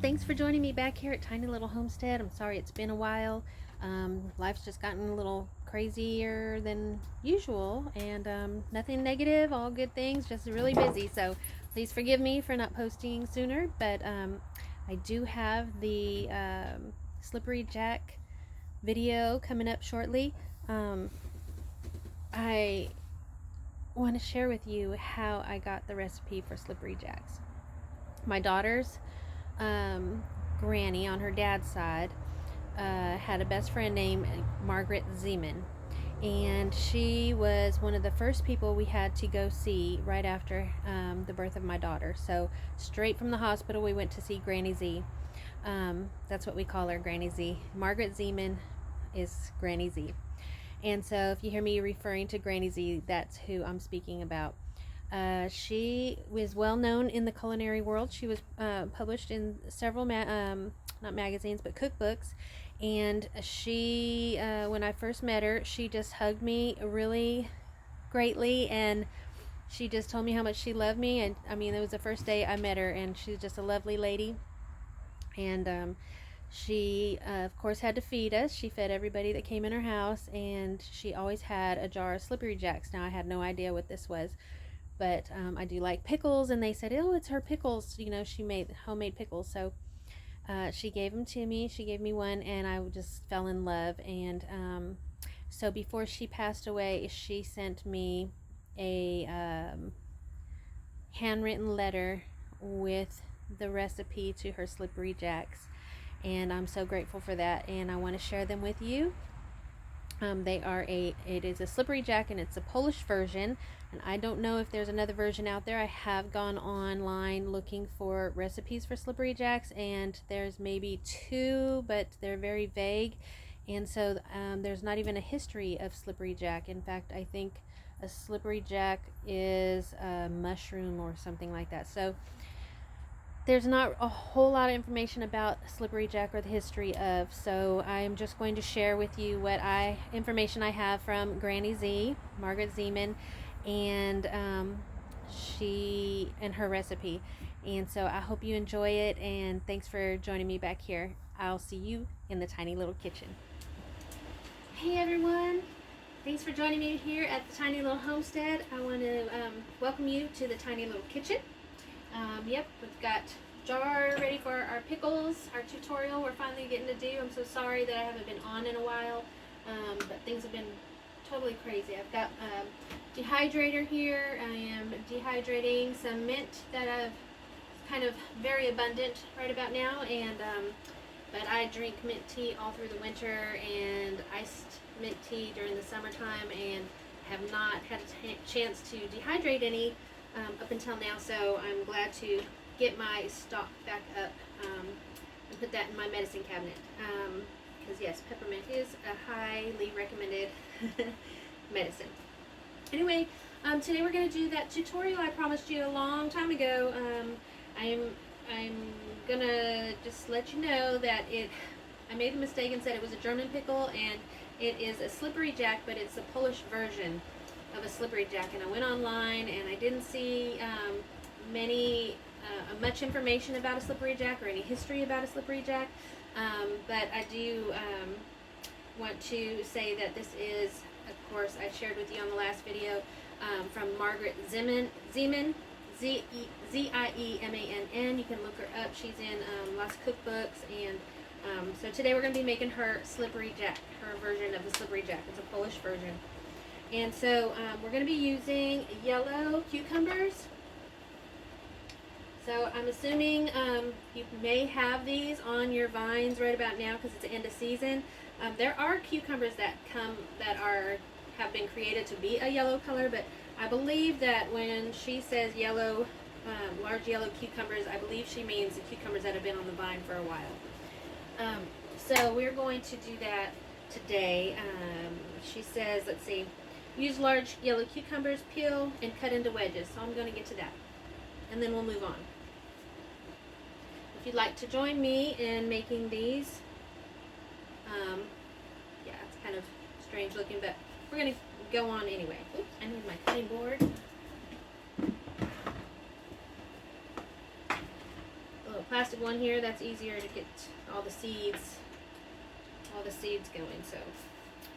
thanks for joining me back here at Tiny Little Homestead. I'm sorry it's been a while. Life's just gotten a little crazier than usual, and nothing negative, all good things, just really busy. So please forgive me for not posting sooner, but I do have the Slippery Jack video coming up shortly. I want to share with you how I got the recipe for Slippery Jacks. My daughter's granny on her dad's side had a best friend named Maragret Ziemann, and she was one of the first people we had to go see right after the birth of my daughter. So straight from the hospital we went to see Granny Z. That's what we call her, Granny Z. Margaret Ziemann is Granny Z. And so if you hear me referring to Granny Z, that's who I'm speaking about. She was well known in the culinary world. She was published in several not magazines but cookbooks, and she when I first met her, she just hugged me really greatly, and she just told me how much she loved me. And I mean, it was the first day I met her, and she's just a lovely lady. And she of course had to feed us. She fed everybody that came in her house, and she always had a jar of Slippery Jacks. Now I had no idea what this was, but I do like pickles, and they said, oh, it's her pickles. You know, she made homemade pickles. So she gave them to me. She gave me one, and I just fell in love. And so before she passed away, she sent me a handwritten letter with the recipe to her Slippery Jacks, and I'm so grateful for that, and I want to share them with you. It is a Slippery Jack, and it's a Polish version, and I don't know if there's another version out there. I have gone online looking for recipes for Slippery Jacks, and there's maybe two, but they're very vague, and so there's not even a history of Slippery Jack. In fact, I think a Slippery Jack is a mushroom or something like that. So there's not a whole lot of information about Slippery Jack or the history of, so I'm just going to share with you what information I have from Granny Z, Margaret Ziemann, and she and her recipe. And so I hope you enjoy it, and thanks for joining me back here. I'll see you in the tiny little kitchen. Hey everyone, thanks for joining me here at the Tiny Little Homestead. I want to welcome you to the tiny little kitchen. Yep, we've got jar ready for our pickles, our tutorial we're finally getting to do. I'm so sorry that I haven't been on in a while, but things have been totally crazy. I've got a dehydrator here. I am dehydrating some mint that I've kind of very abundant right about now, and but I drink mint tea all through the winter and iced mint tea during the summertime, and have not had a chance to dehydrate any up until now, so I'm glad to get my stock back up and put that in my medicine cabinet, because yes, peppermint is a highly recommended medicine. Anyway, today we're going to do that tutorial I promised you a long time ago. I'm gonna just let you know that I made a mistake and said it was a German pickle, and it is a Slippery Jack, but it's a Polish version of a Slippery Jack. And I went online and I didn't see much information about a Slippery Jack or any history about a Slippery Jack, but I do want to say that this is, of course, I shared with you on the last video, from Margaret Ziemann, Ziemann. You can look her up. She's in lots of cookbooks, and so today we're going to be making her Slippery Jack, her version of the Slippery Jack. It's a Polish version. And so we're going to be using yellow cucumbers. So I'm assuming you may have these on your vines right about now because it's the end of season. There are cucumbers that have been created to be a yellow color, but I believe that when she says yellow, large yellow cucumbers, I believe she means the cucumbers that have been on the vine for a while. So we're going to do that today. She says, let's see, use large yellow cucumbers, peel and cut into wedges. So I'm going to get to that, and then we'll move on. If you'd like to join me in making these, yeah, it's kind of strange looking, but we're going to go on anyway. Oops, I need my cutting board. A little plastic one here, that's easier to get all the seeds going. So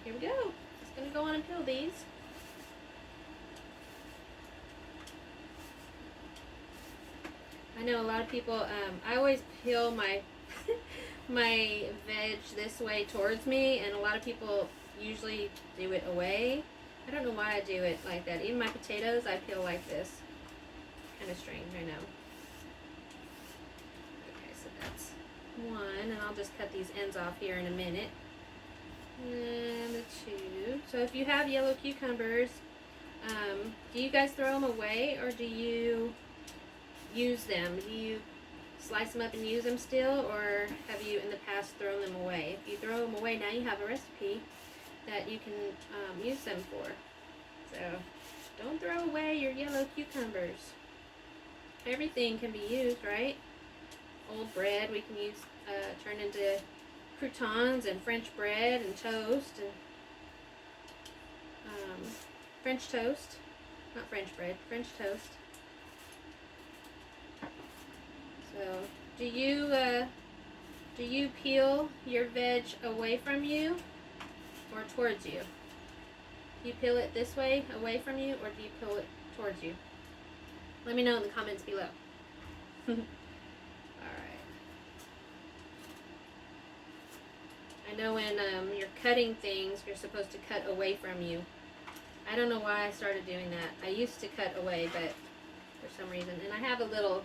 here we go. Just gonna go on and peel these. I know a lot of people, I always peel my my veg this way towards me, and a lot of people usually do it away. I don't know why I do it like that. Even my potatoes, I peel like this. Kind of strange, I know. Okay, so that's one, and I'll just cut these ends off here in a minute. And the two. So if you have yellow cucumbers, do you guys throw them away, or do you use them? Do you slice them up and use them still, or have you in the past thrown them away? If you throw them away, now you have a recipe that you can use them for. So don't throw away your yellow cucumbers. Everything can be used, right? Old bread we can use, turn into croutons and French bread and toast and French toast, not French bread, French toast. So, do you peel your veg away from you or towards you? Do you peel it this way, away from you, or do you peel it towards you? Let me know in the comments below. Alright. I know when you're cutting things, you're supposed to cut away from you. I don't know why I started doing that. I used to cut away, but for some reason. And I have a little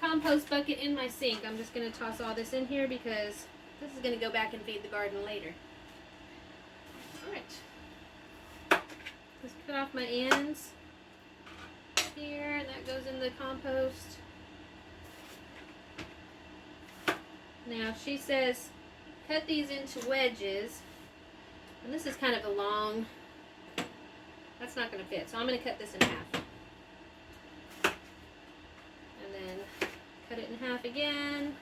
compost bucket in my sink. I'm just going to toss all this in here because this is going to go back and feed the garden later. Alright. Let's cut off my ends here, and that goes in the compost. Now she says cut these into wedges, and this is kind of a long, that's not going to fit, so I'm going to cut this in half. And then cut it in half again.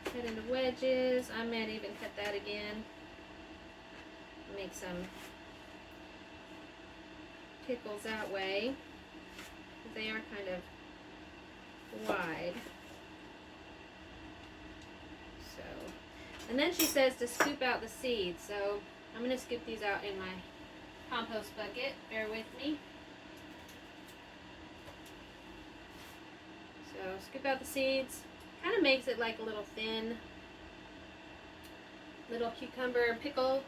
Cut into wedges. I might even cut that again. Make some pickles that way. They are kind of wide. So, and then she says to scoop out the seeds. So I'm going to scoop these out in my compost bucket. Bear with me. So scoop out the seeds. Kind of makes it like a little thin little cucumber pickle.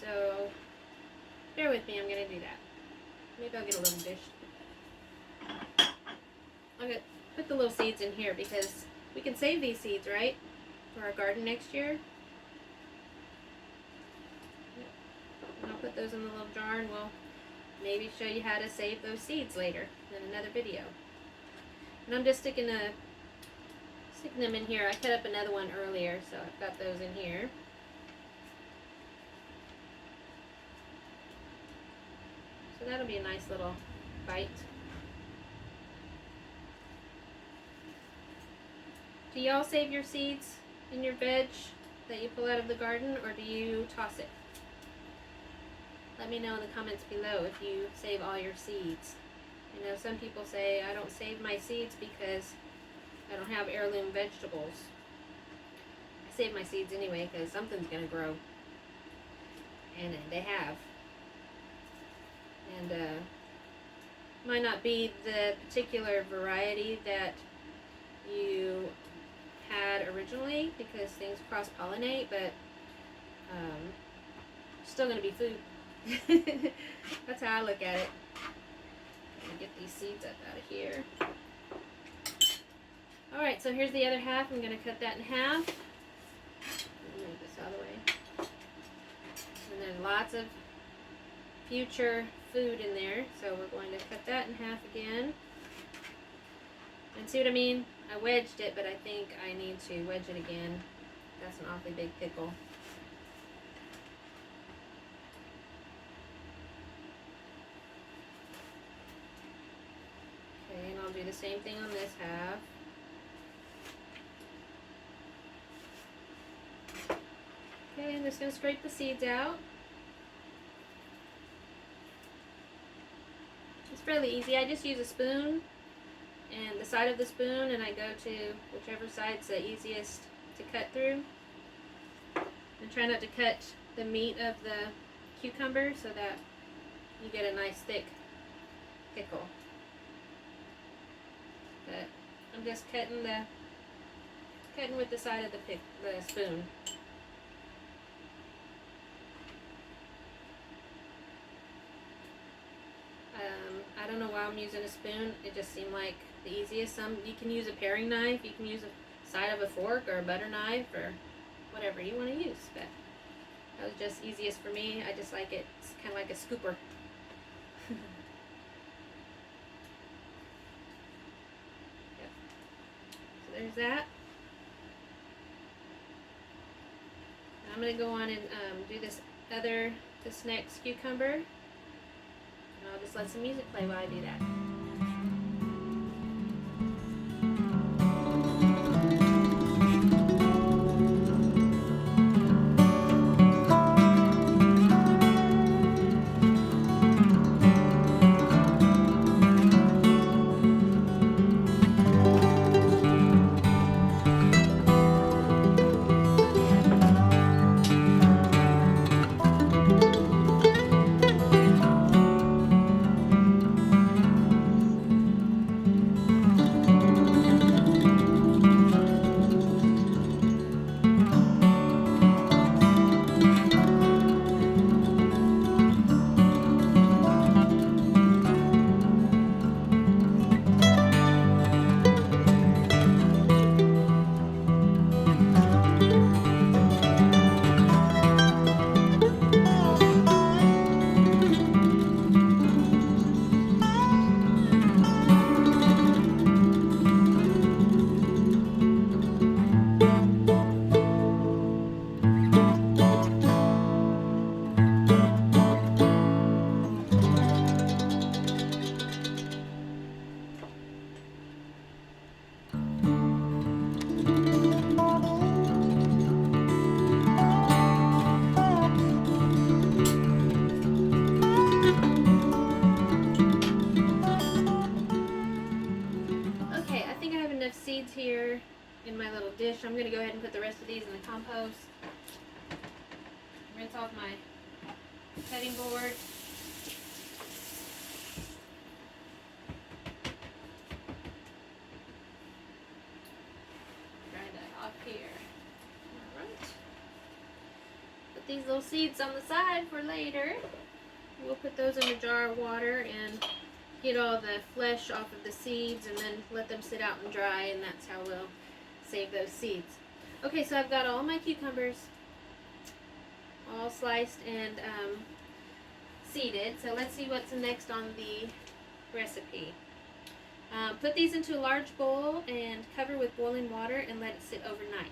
So bear with me, I'm going to do that. Maybe I'll get a little dish. I'm going to put the little seeds in here because we can save these seeds, right? For our garden next year. And I'll put those in the little jar, and we'll maybe show you how to save those seeds later in another video. And I'm just sticking them in here. I cut up another one earlier, so I've got those in here. So that'll be a nice little bite. Do y'all save your seeds in your veg that you pull out of the garden, or do you toss it? Let me know in the comments below if you save all your seeds. You know, some people say, I don't save my seeds because I don't have heirloom vegetables. I save my seeds anyway because something's going to grow. And they have. And might not be the particular variety that you had originally because things cross-pollinate, but still going to be food. That's how I look at it. I'm going to get these seeds up out of here. Alright, so here's the other half. I'm going to cut that in half. Move this out of the way. And there's lots of future food in there, so we're going to cut that in half again. And see what I mean? I wedged it, but I think I need to wedge it again. That's an awfully big pickle. Okay, and I'll do the same thing on this half. Okay, I'm just going to scrape the seeds out. It's fairly easy. I just use a spoon and the side of the spoon, and I go to whichever side's the easiest to cut through. And try not to cut the meat of the cucumber so that you get a nice thick pickle. But I'm just cutting with the side of the spoon. I don't know why I'm using a spoon. It just seemed like the easiest. You can use a paring knife. You can use a side of a fork or a butter knife or whatever you want to use. But that was just easiest for me. I just like it. It's kind of like a scooper. Yep. So there's that. And I'm going to go on and do this next cucumber. I'll just let some music play while I do that. Seeds here in my little dish. I'm going to go ahead and put the rest of these in the compost. Rinse off my cutting board. Dry that off here. Alright. Put these little seeds on the side for later. We'll put those in a jar of water and get all the flesh off of the seeds and then let them sit out and dry, and that's how we'll save those seeds. Okay, so I've got all my cucumbers all sliced and seeded. So let's see what's next on the recipe. Put these into a large bowl and cover with boiling water and let it sit overnight.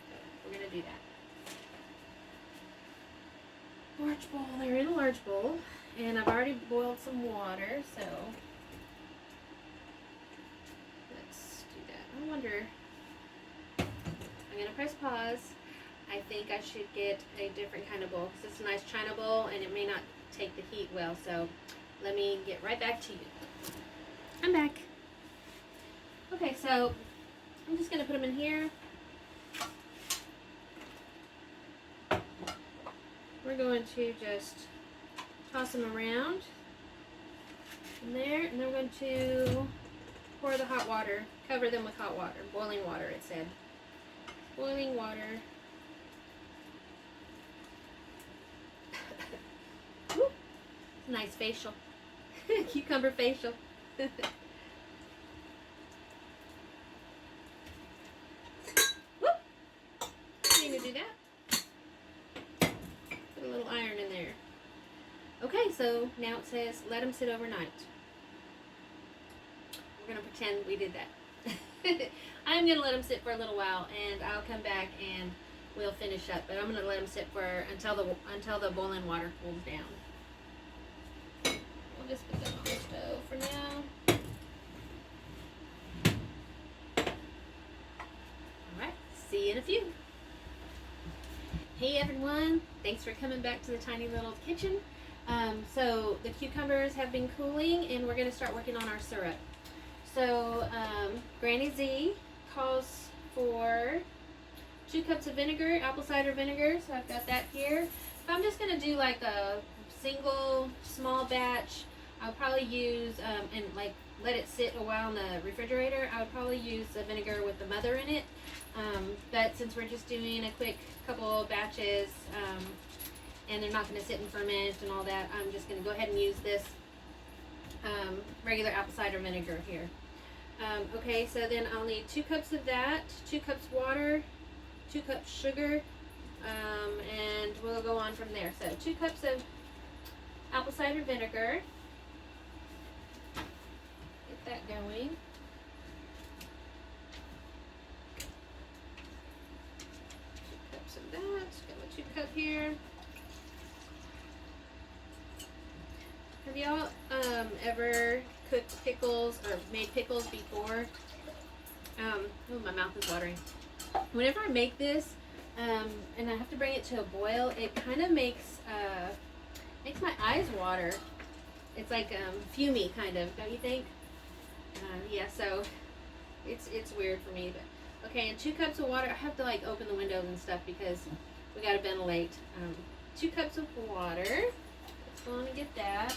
So we're going to do that. Large bowl, they're in a large bowl. And I've already boiled some water, so let's do that. I wonder, I'm going to press pause. I think I should get a different kind of bowl because it's a nice china bowl and it may not take the heat well. So let me get right back to you. I'm back. Okay, so I'm just going to put them in here. We're going to just toss them around in there, and then we're going to pour the hot water, cover them with hot water, boiling water it said. Boiling water. Woo. Nice facial. Cucumber facial. Woo. You need to do that. Put a little iron in there. Okay, so now it says let them sit overnight. We're going to pretend we did that. I'm going to let them sit for a little while, and I'll come back and we'll finish up. But I'm going to let them sit for until the boiling water cools down. We'll just put them on the stove for now. Alright, see you in a few. Hey everyone, thanks for coming back to the tiny little kitchen. So the cucumbers have been cooling and we're going to start working on our syrup. So Granny Z calls for 2 cups of vinegar, apple cider vinegar. So I've got that here. If I'm just gonna do like a single small batch, I'll probably use and like let it sit a while in the refrigerator. I would probably use the vinegar with the mother in it. But since we're just doing a quick couple batches and they're not going to sit and ferment and all that, I'm just going to go ahead and use this regular apple cider vinegar here. Okay, so then I'll need 2 cups of that, 2 cups water, 2 cups sugar, and we'll go on from there. So 2 cups of apple cider vinegar. Get that going. 2 cups of that. Got my 2 cup here. Have y'all ever cooked pickles or made pickles before? Oh, my mouth is watering. Whenever I make this, and I have to bring it to a boil, it kind of makes my eyes water. It's like fumey kind of, don't you think? Yeah, so it's weird for me, but okay. And 2 cups of water. I have to like open the windows and stuff because we gotta ventilate. 2 cups of water. Let's go on and get that.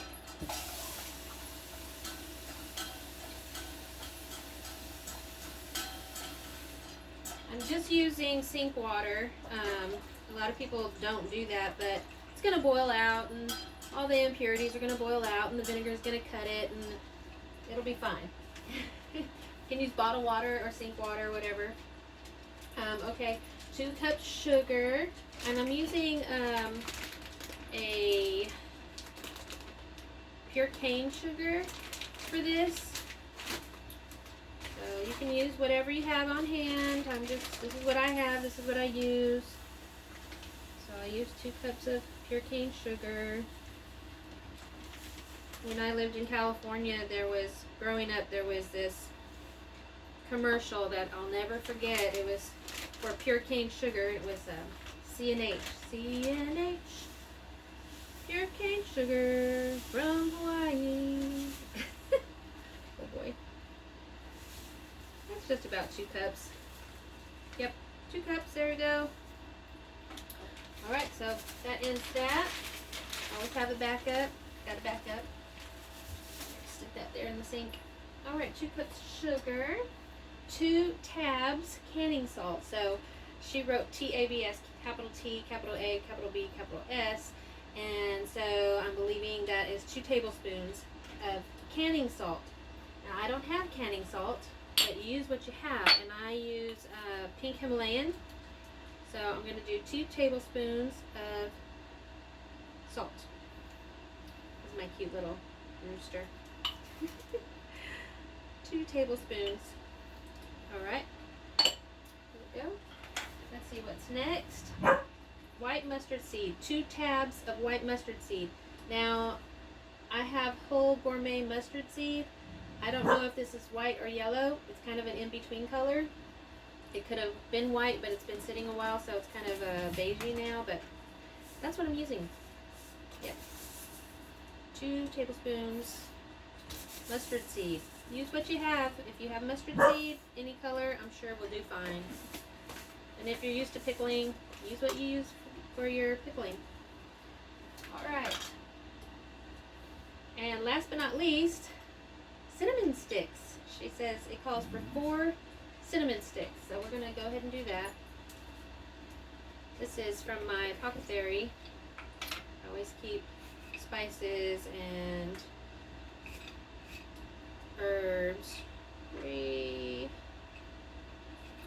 I'm just using sink water. A lot of people don't do that, but it's gonna boil out and all the impurities are gonna boil out and the vinegar is gonna cut it and it'll be fine. You can use bottled water or sink water, whatever. Okay, 2 cups sugar, and I'm using a pure cane sugar for this. So you can use whatever you have on hand. This is what I have, this is what I use. So I use 2 cups of pure cane sugar. When I lived in California, growing up, there was this commercial that I'll never forget. It was for pure cane sugar. It was CNH. CNH. Pure cane sugar from Hawaii. Oh boy. That's just about 2 cups. Yep, 2 cups, there we go. Alright, so that ends that. Always have a backup. Got a backup. Stick that there in the sink. Alright, 2 cups sugar. 2 tabs canning salt. So she wrote TABS, capital T, capital A, capital B, capital S. And so I'm believing that is 2 tablespoons of canning salt. Now I don't have canning salt, but you use what you have. And I use pink Himalayan. So I'm going to do 2 tablespoons of salt. This is my cute little rooster. 2 tablespoons. Alright. Here we go. Let's see what's next. White mustard seed. 2 tabs of white mustard seed. Now, I have whole gourmet mustard seed. I don't know if this is white or yellow. It's kind of an in-between color. It could have been white, but it's been sitting a while, so it's kind of beigey now, but that's what I'm using. Yeah. 2 tablespoons mustard seed. Use what you have. If you have mustard seed, any color, I'm sure will do fine. And if you're used to pickling, use what you use for your pickling. Alright. And last but not least, cinnamon sticks. She says it calls for 4 cinnamon sticks. So we're going to go ahead and do that. This is from my apothecary. I always keep spices and herbs. 3,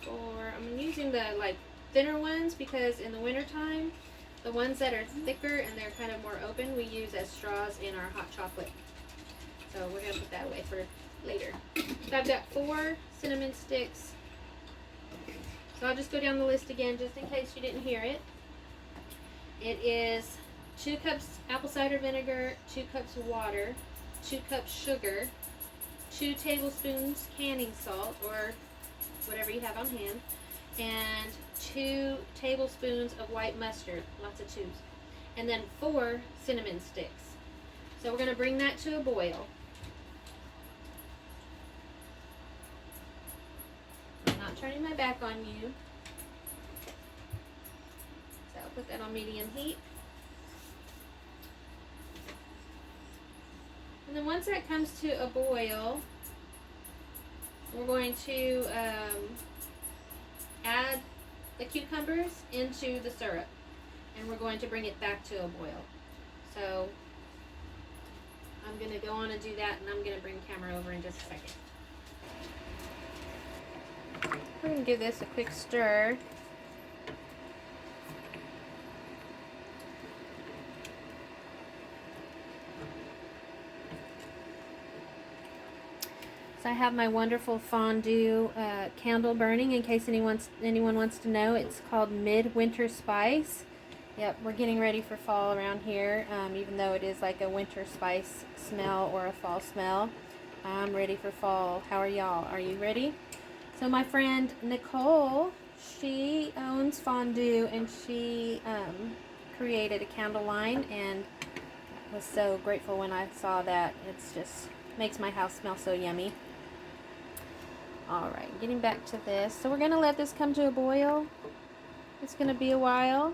4. I'm using the like thinner ones because in the winter time, the ones that are thicker and they're kind of more open, we use as straws in our hot chocolate. So we're going to put that away for later. So I've got 4 cinnamon sticks. So I'll just go down the list again just in case you didn't hear it. It is 2 cups apple cider vinegar, 2 cups water, 2 cups sugar, 2 tablespoons canning salt or whatever you have on hand, and 2 tablespoons of white mustard, lots of 2s, and then 4 cinnamon sticks. So we're going to bring that to a boil. turning my back on you. So I'll put that on medium heat. And then once that comes to a boil, we're going to add the cucumbers into the syrup. And we're going to bring it back to a boil. So I'm going to go on and do that, and I'm going to bring the camera over in just a second. We're going to give this a quick stir. So I have my wonderful fondue candle burning in case anyone wants to know. It's called Midwinter Spice. Yep, we're getting ready for fall around here, even though it is like a winter spice smell or a fall smell. I'm ready for fall. How are y'all? Are you ready? So my friend Nicole, she owns Fondue, and she created a candle line, and was so grateful when I saw that. It's just makes my house smell so yummy. All right, getting back to this. So we're going to let this come to a boil. It's going to be a while.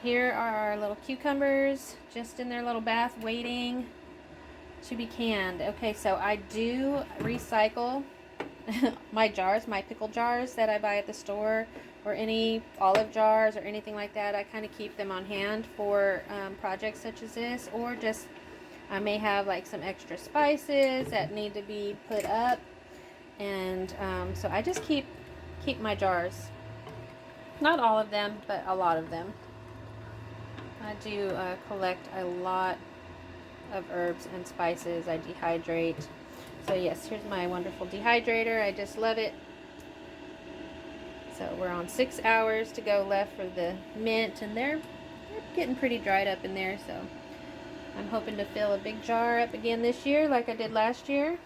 Here are our little cucumbers just in their little bath waiting to be canned. Okay, so I do recycle my jars, my pickle jars that I buy at the store, or any olive jars or anything like that. I kind of keep them on hand for projects such as this, or just I may have like some extra spices that need to be put up, and so I just keep my jars. Not all of them, but a lot of them. I do collect a lot of herbs and spices. I dehydrate. So yes, here's my wonderful dehydrator. I just love it. So we're on 6 hours to go left for the mint, and they're getting pretty dried up in there. So I'm hoping to fill a big jar up again this year like I did last year.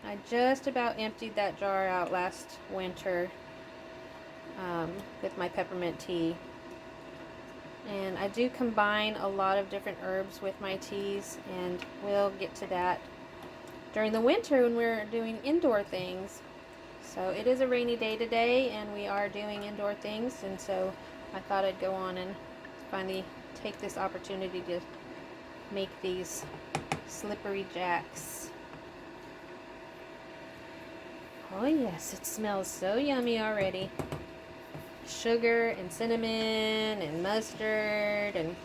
I just about emptied that jar out last winter with my peppermint tea. And I do combine a lot of different herbs with my teas, and we'll get to that during the winter when we're doing indoor things. So it is a rainy day today, and we are doing indoor things, and so I thought I'd go on and finally take this opportunity to make these slippery jacks. Oh yes, it smells so yummy already. Sugar and cinnamon and mustard, and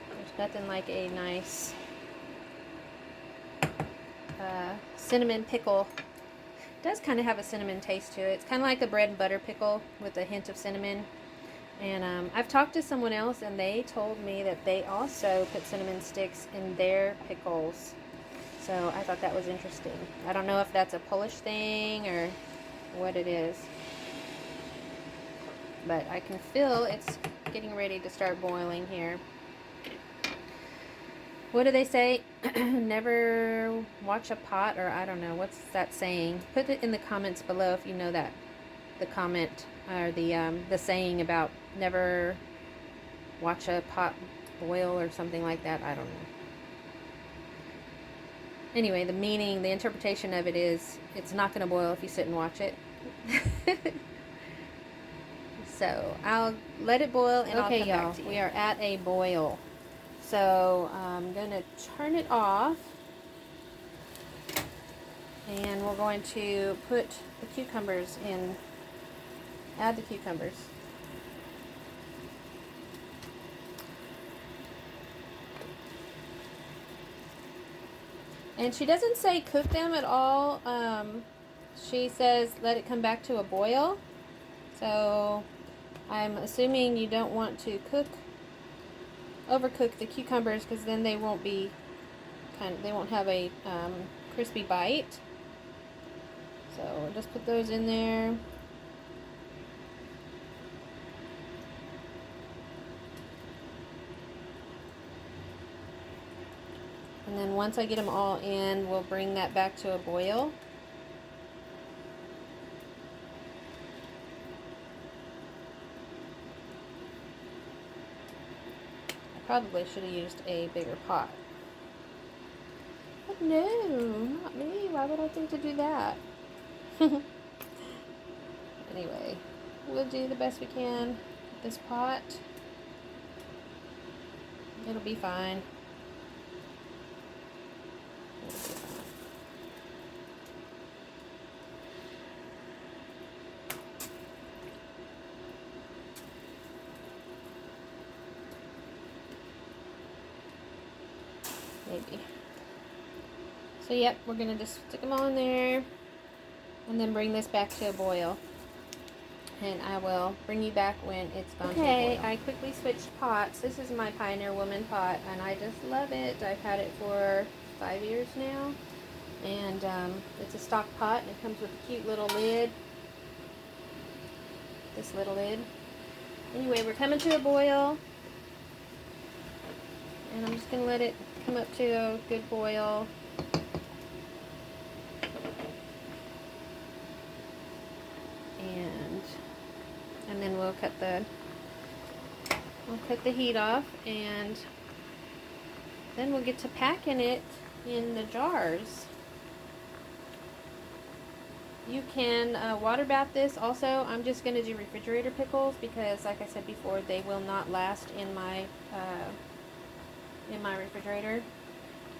there's nothing like a nice cinnamon pickle. It does kind of have a cinnamon taste to it. It's kind of like a bread and butter pickle with a hint of cinnamon. And I've talked to someone else, and they told me that they also put cinnamon sticks in their pickles. So I thought that was interesting. I don't know if that's a Polish thing or what it is, but I can feel it's getting ready to start boiling here. What do they say? Never watch a pot, or I don't know, what's that saying? Put it in the comments below if you know that, the comment or the saying about never watch a pot boil or something like that. I don't know. Anyway, the meaning, the interpretation of it is it's not going to boil if you sit and watch it. So I'll let it boil, and I'll come back to you. We are at a boil. So I'm going to turn it off, and we're going to put the cucumbers in, add the cucumbers. And she doesn't say cook them at all. She says let it come back to a boil. So I'm assuming you don't want to overcook the cucumbers, because then they won't be they won't have a crispy bite. So just put those in there. And then once I get them all in, we'll bring that back to a boil. I probably should have used a bigger pot. But No, not me. Why would I think to do that? Anyway, we'll do the best we can with this pot. It'll be fine. It'll be fine. Maybe. So yep, we're gonna just stick them all in there and then bring this back to a boil. And I will bring you back when it's gone to a boil. Okay, I quickly switched pots. This is my Pioneer Woman pot, and I just love it. I've had it for 5 years now, and it's a stock pot, and it comes with a cute little lid. This little lid. Anyway, we're coming to a boil, and I'm just gonna let it come up to a good boil. And then we'll cut the heat off, and then we'll get to packing it in the jars. You can water bath this. Also, I'm just going to do refrigerator pickles because, like I said before, they will not last in my refrigerator.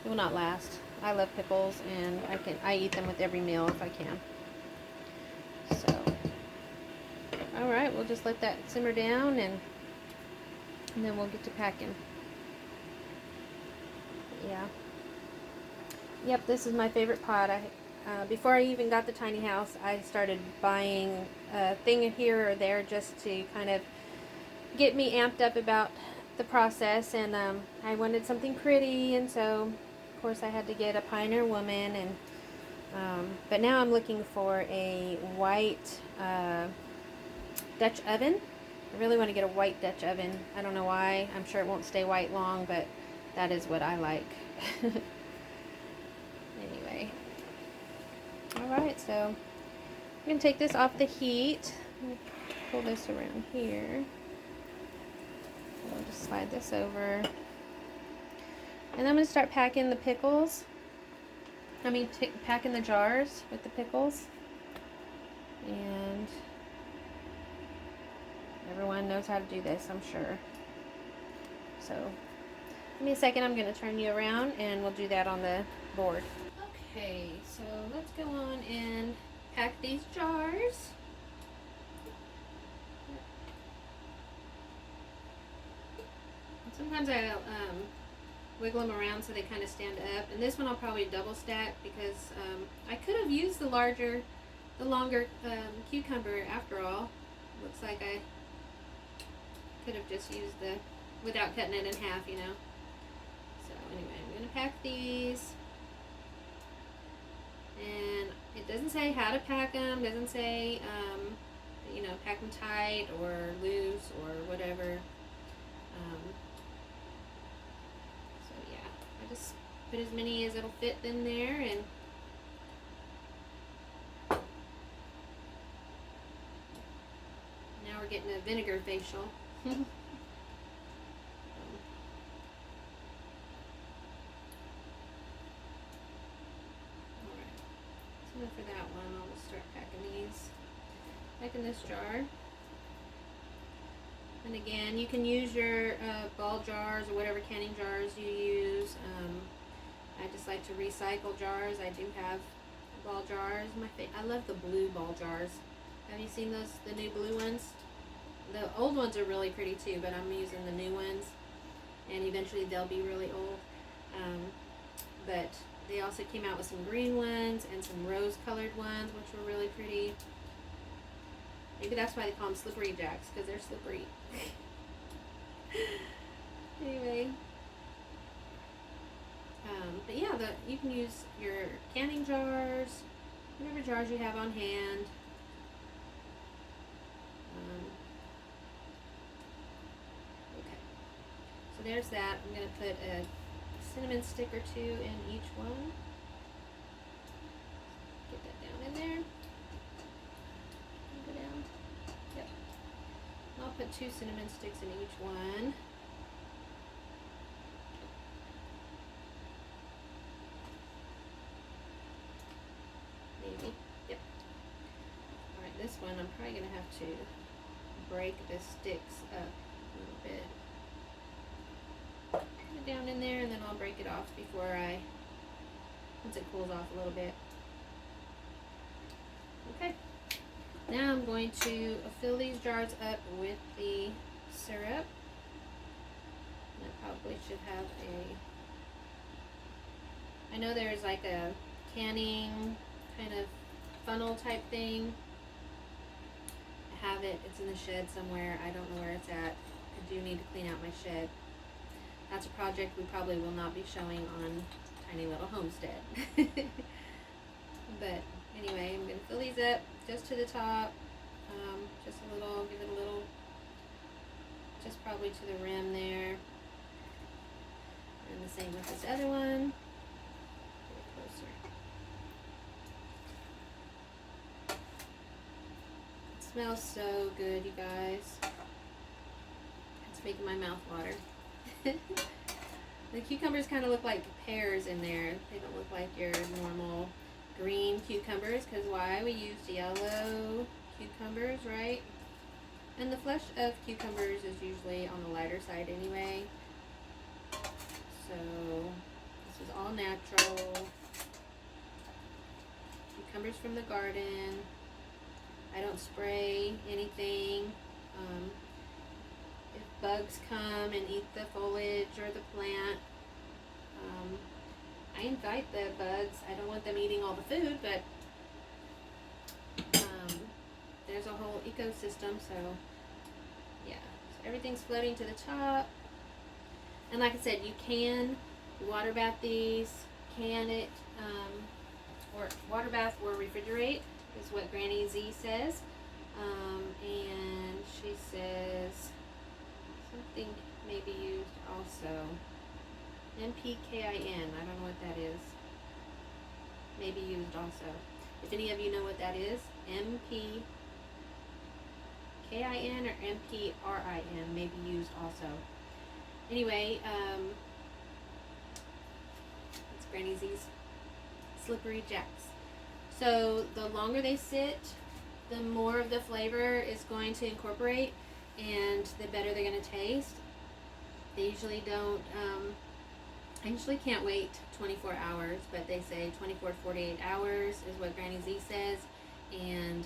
They will not last. I love pickles, and I eat them with every meal if I can. So. Alright, we'll just let that simmer down, and then we'll get to packing. Yeah. Yep, this is my favorite pot. Before I even got the tiny house, I started buying a thing here or there just to kind of get me amped up about the process, and I wanted something pretty, and so of course I had to get a Pioneer Woman, and but now I'm looking for a white Dutch oven. I really want to get a white Dutch oven. I don't know why. I'm sure it won't stay white long, but that is what I like. Anyway. Alright, so I'm going to take this off the heat. Pull this around here. I'll just slide this over. And I'm going to start packing the pickles. Packing the jars with the pickles. And everyone knows how to do this, I'm sure. So, give me a second. I'm going to turn you around, and we'll do that on the board. Okay, so let's go on and pack these jars. Sometimes I wiggle them around so they kind of stand up. And this one I'll probably double stack because I could have used the longer cucumber after all. Looks like I could have just used without cutting it in half, you know. So anyway, I'm going to pack these. And it doesn't say how to pack them, doesn't say, pack them tight or loose or whatever. So yeah, I just put as many as it'll fit in there, and now we're getting a vinegar facial. Alright, so for that one, I'll just start packing these. Packing this jar. And again, you can use your ball jars or whatever canning jars you use. I just like to recycle jars. I do have ball jars. I love the blue ball jars. Have you seen those, the new blue ones? The old ones are really pretty too, but I'm using the new ones, and eventually they'll be really old. But they also came out with some green ones and some rose-colored ones, which were really pretty. Maybe that's why they call them slippery jacks, because they're slippery. Anyway. But yeah, you can use your canning jars, whatever jars you have on hand. Okay. So there's that. I'm going to put a cinnamon stick or two in each one. Get that down in there. Go down. Yep. I'll put 2 cinnamon sticks in each one. probably gonna have to break the sticks up a little bit. Put it down in there, and then I'll break it off once it cools off a little bit. Okay. Now I'm going to fill these jars up with the syrup. I probably should have I know there's like a canning kind of funnel type thing. I have it. It's in the shed somewhere. I don't know where it's at. I do need to clean out my shed. That's a project we probably will not be showing on Tiny Little Homestead. But anyway, I'm going to fill these up just to the top. Just a little, give it a little, just probably to the rim there. And the same with this other one. Get it closer. It smells so good, you guys. It's making my mouth water. The cucumbers kind of look like pears in there. They don't look like your normal green cucumbers, because why? We used yellow cucumbers, right? And the flesh of cucumbers is usually on the lighter side anyway. So this is all natural. Cucumbers from the garden. I don't spray anything. If bugs come and eat the foliage or the plant, I invite the bugs. I don't want them eating all the food, but there's a whole ecosystem, so yeah. So everything's floating to the top. And like I said, you can water bath these, can it, or water bath or refrigerate is what Granny Z says. And she says something may be used also. MPKIN, I don't know what that is. May be used also. If any of you know what that is, MPKIN or MPRIN may be used also. Anyway, it's Granny Z's Slippery Jacks. So the longer they sit, the more of the flavor is going to incorporate, and the better they're going to taste. They usually don't, I usually can't wait 24 hours, but they say 24 to 48 hours is what Granny Z says, and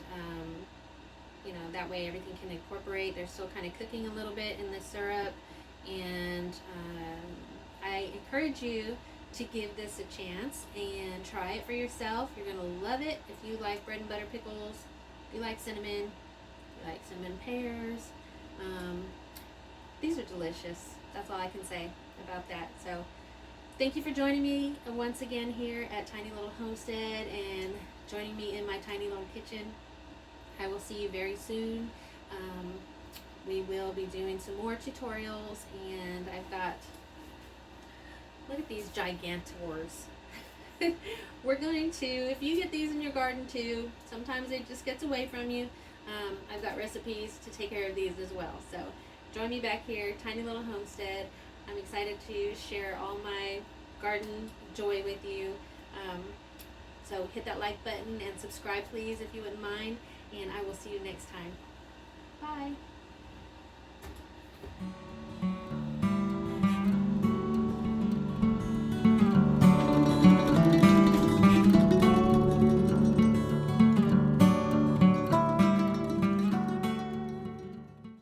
you know, that way everything can incorporate. They're still kind of cooking a little bit in the syrup, and I encourage you to give this a chance and try it for yourself. You're going to love it if you like bread and butter pickles, if you like cinnamon, if you like cinnamon pears. These are delicious. That's all I can say about that. So thank you for joining me once again here at Tiny Little Homestead and joining me in my tiny little kitchen. I will see you very soon. We will be doing some more tutorials, and I've got, look at these gigantors. We're going to, if you get these in your garden too, sometimes it just gets away from you. I've got recipes to take care of these as well. So join me back here, Tiny Little Homestead. I'm excited to share all my garden joy with you. So hit that like button and subscribe please if you wouldn't mind, and I will see you next time. Bye.